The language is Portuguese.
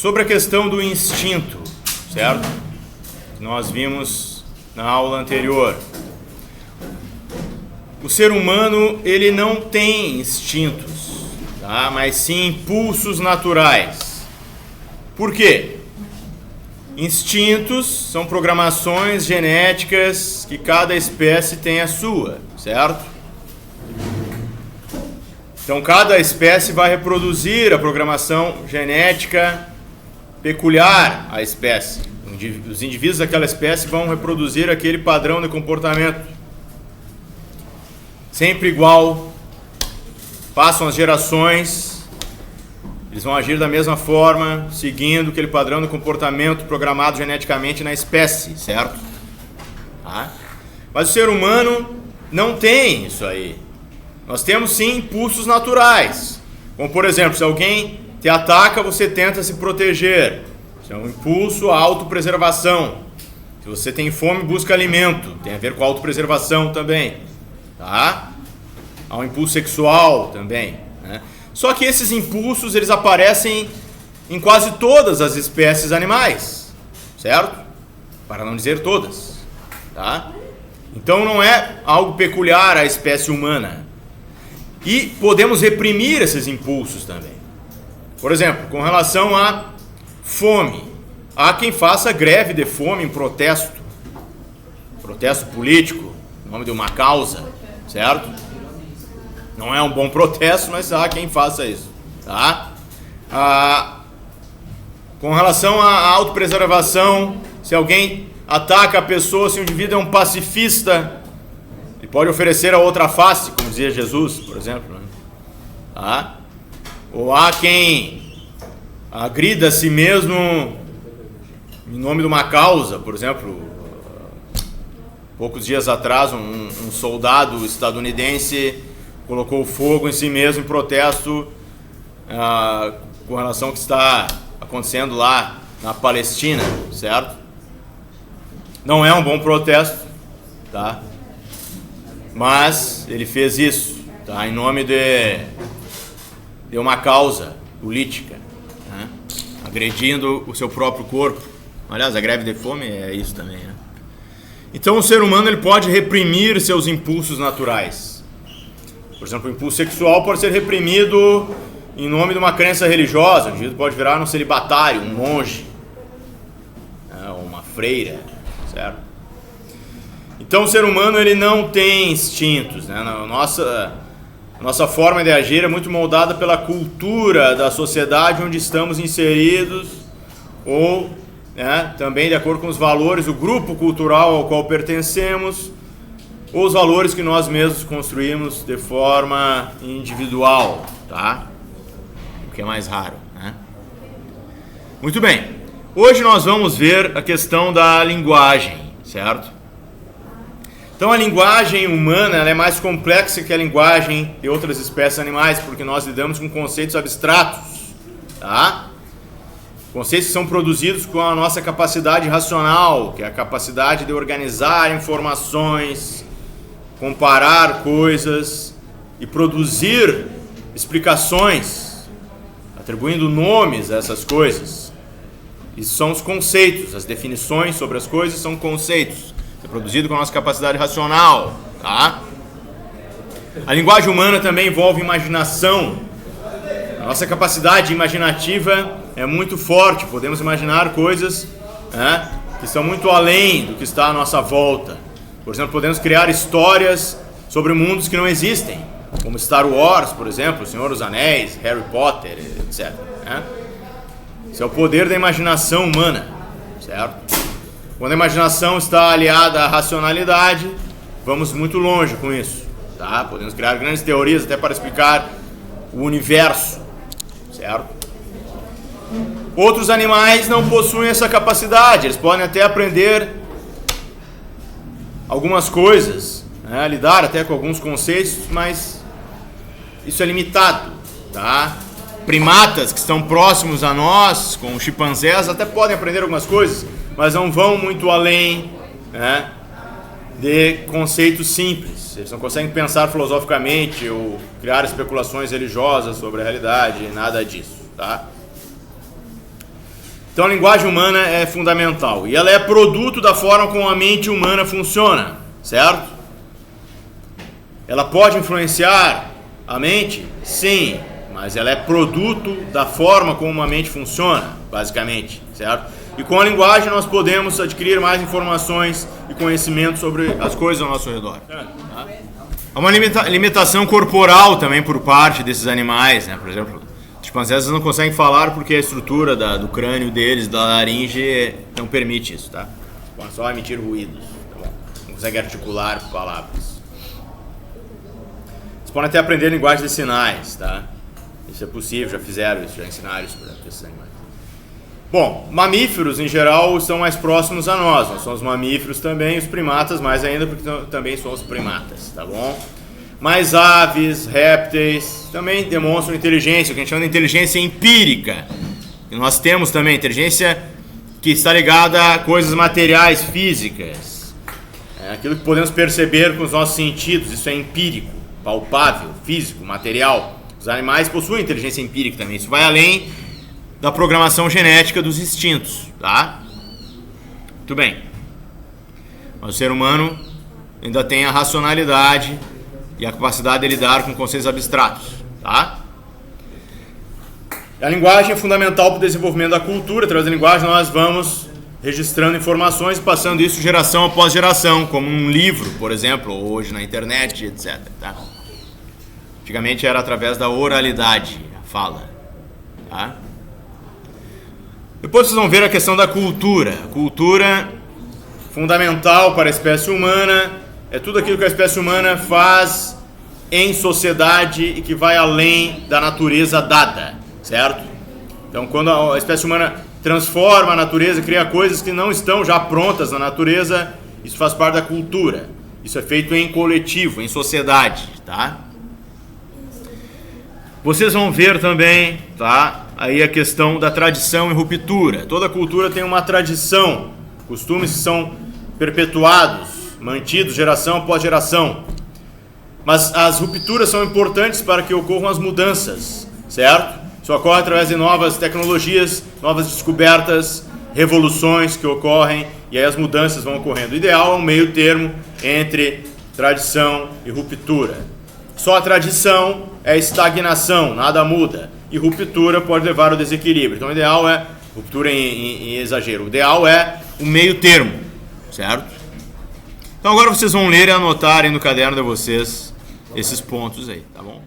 Sobre a questão do instinto, certo? Que nós vimos na aula anterior. O ser humano, ele não tem instintos, tá? Mas sim impulsos naturais. Por quê? Instintos são programações genéticas que cada espécie tem a sua, certo? Então, cada espécie vai reproduzir a programação genética peculiar à espécie. Os indivíduos daquela espécie vão reproduzir aquele padrão de comportamento. Sempre igual. Passam as gerações, eles vão agir da mesma forma, seguindo aquele padrão de comportamento programado geneticamente na espécie, certo? Tá? Mas o ser humano não tem isso aí. Nós temos sim impulsos naturais. Como por exemplo, se alguém te ataca, você tenta se proteger. Isso é um impulso à autopreservação. Se você tem fome, busca alimento. Tem a ver com a autopreservação também. Tá? Há um impulso sexual também, né? Só que esses impulsos, eles aparecem em quase todas as espécies animais, certo? Para não dizer todas, tá? Então não é algo peculiar à espécie humana. E podemos reprimir esses impulsos também. Por exemplo, com relação à fome. Há quem faça greve de fome em protesto. Protesto político, em nome de uma causa, certo? Não é um bom protesto, mas há quem faça isso, tá? Com relação à autopreservação, se alguém ataca a pessoa, se o indivíduo é um pacifista, ele pode oferecer a outra face, como dizia Jesus, por exemplo, né? Tá? Ou há quem agrida a si mesmo em nome de uma causa, por exemplo, poucos dias atrás um soldado estadunidense colocou fogo em si mesmo em protesto com relação ao que está acontecendo lá na Palestina, certo? Não é um bom protesto, tá? Mas ele fez isso, tá? Em nome de uma causa política, né? Agredindo o seu próprio corpo. Aliás, a greve de fome é isso também, né? Então o ser humano, ele pode reprimir seus impulsos naturais. Por exemplo, o impulso sexual pode ser reprimido em nome de uma crença religiosa. O indivíduo pode virar um celibatário, um monge, né, ou uma freira, certo? Então o ser humano, ele não tem instintos, né? A nossa forma de agir é muito moldada pela cultura da sociedade onde estamos inseridos, ou, né, também de acordo com os valores do grupo cultural ao qual pertencemos, ou os valores que nós mesmos construímos de forma individual, tá? O que é mais raro, né? Muito bem. Hoje nós vamos ver a questão da linguagem, certo? Então a linguagem humana, ela é mais complexa que a linguagem de outras espécies animais, porque nós lidamos com conceitos abstratos, tá? Conceitos que são produzidos com a nossa capacidade racional, que é a capacidade de organizar informações, comparar coisas e produzir explicações, atribuindo nomes a essas coisas. Isso são os conceitos, as definições sobre as coisas são conceitos. É produzido com a nossa capacidade racional, tá? A linguagem humana também envolve imaginação. A nossa capacidade imaginativa é muito forte. Podemos imaginar coisas, né, que estão muito além do que está à nossa volta. Por exemplo, podemos criar histórias sobre mundos que não existem, como Star Wars, por exemplo, O Senhor dos Anéis, Harry Potter, etc. Né? Esse é o poder da imaginação humana, certo? Quando a imaginação está aliada à racionalidade, vamos muito longe com isso, tá? Podemos criar grandes teorias até para explicar o universo, certo? Outros animais não possuem essa capacidade, eles podem até aprender algumas coisas, né? Lidar até com alguns conceitos, mas isso é limitado, tá? Primatas que estão próximos a nós, como chimpanzés, até podem aprender algumas coisas, mas não vão muito além, né, de conceitos simples. Eles não conseguem pensar filosoficamente ou criar especulações religiosas sobre a realidade, nada disso, tá? Então a linguagem humana é fundamental e ela é produto da forma como a mente humana funciona, certo? Ela pode influenciar a mente? Sim, mas ela é produto da forma como a mente funciona, basicamente, certo? E com a linguagem nós podemos adquirir mais informações e conhecimento sobre as coisas ao nosso redor. Há uma limitação corporal também por parte desses animais, né? Por exemplo, os chimpanzés não conseguem falar porque a estrutura do crânio deles, da laringe, não permite isso, tá? Podem só emitir ruídos, tá bom? Não conseguem articular palavras. Vocês podem até aprender linguagem de sinais, tá? Isso é possível, já fizeram isso, já ensinaram isso para esses animais. Bom, mamíferos em geral são mais próximos a nós. Nós somos mamíferos também, os primatas mais ainda, porque também somos primatas, tá bom? Mas aves, répteis também demonstram inteligência, o que a gente chama de inteligência empírica. E nós temos também inteligência que está ligada a coisas materiais, físicas. É aquilo que podemos perceber com os nossos sentidos, isso é empírico, palpável, físico, material. Os animais possuem inteligência empírica também, isso vai além da programação genética dos instintos, tá? Muito bem. Mas o ser humano ainda tem a racionalidade e a capacidade de lidar com conceitos abstratos, tá? A linguagem é fundamental para o desenvolvimento da cultura. Através da linguagem nós vamos registrando informações e passando isso geração após geração, como um livro, por exemplo, ou hoje na internet, etc. Tá? Antigamente era através da oralidade, a fala, tá? Depois vocês vão ver a questão da cultura. A cultura fundamental para a espécie humana é tudo aquilo que a espécie humana faz em sociedade e que vai além da natureza dada, certo? Então, quando a espécie humana transforma a natureza, cria coisas que não estão já prontas na natureza, isso faz parte da cultura. Isso é feito em coletivo, em sociedade, tá? Vocês vão ver também, tá? Aí a questão da tradição e ruptura. Toda cultura tem uma tradição, costumes que são perpetuados, mantidos geração após geração. Mas as rupturas são importantes para que ocorram as mudanças, certo? Isso ocorre através de novas tecnologias, novas descobertas, revoluções que ocorrem e aí as mudanças vão ocorrendo. O ideal é um meio termo entre tradição e ruptura. Só a tradição é estagnação, nada muda. E ruptura pode levar ao desequilíbrio. Então o ideal é, ruptura em exagero, o ideal é o meio termo, certo? Então agora vocês vão ler e anotarem no caderno de vocês esses pontos aí, tá bom?